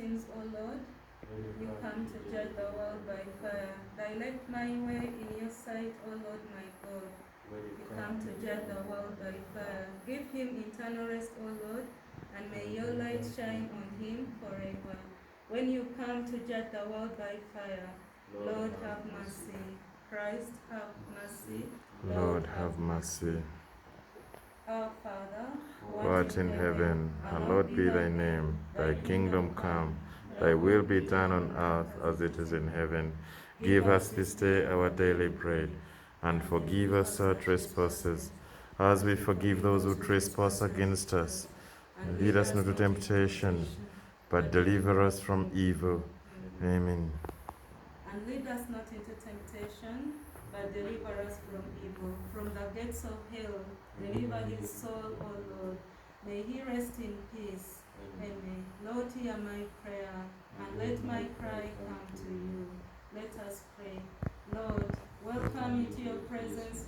sins, O Lord. You come to judge the world by fire. Direct my way in your sight, O Lord my God. You come to judge the world by fire. Give him eternal rest, O Lord, and may your light shine on him forever. When you come to judge the world by fire, Lord have mercy. Christ have mercy. Lord have mercy. Our Father, Who art in heaven, hallowed be thy name. Thy kingdom come, thy will be done on earth as it is in heaven. Give us this day our daily bread, and forgive us our trespasses, as we forgive those who trespass against us. And lead us not to temptation, but deliver us from evil. Amen. And lead us not into temptation, but deliver us from evil. From the gates of hell, deliver his soul, O Lord. May he rest in peace. Amen. Lord, hear my prayer, and let my cry come to you. Let us pray. Lord, welcome into your presence